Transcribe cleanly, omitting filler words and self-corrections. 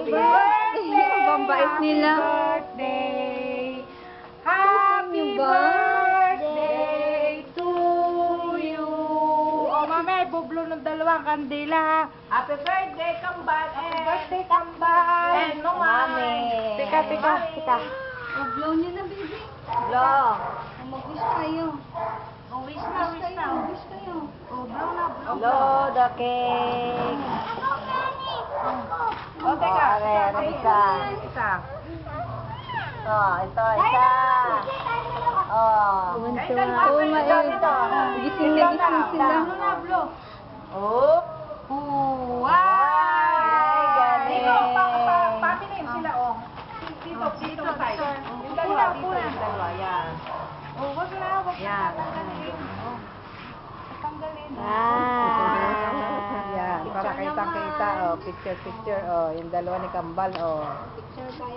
birthday! Ang bait nila. Birthday! Happy birthday to you! O, mamaya, bublo ng dalawang kandila. Happy birthday, Kambal! Happy birthday, Kambal! And no, Mami! Tika. Blow niyo na, baby. Blow! Mag-wish tayo. Wish na. Wish kayo. Blow the cake! O, teka. Isa. Oh, ito, isa. Oh. Gising na gising sila. Oh. Wow! Galing. Papinim sila, o. Dito, side. Yung dalawa, yan. O, wag na. Yan. Tanggalin. Yan, para kitang-kita, oh. Picture, oh. Yung dalawa ni Kambal, oh. Picture tayo.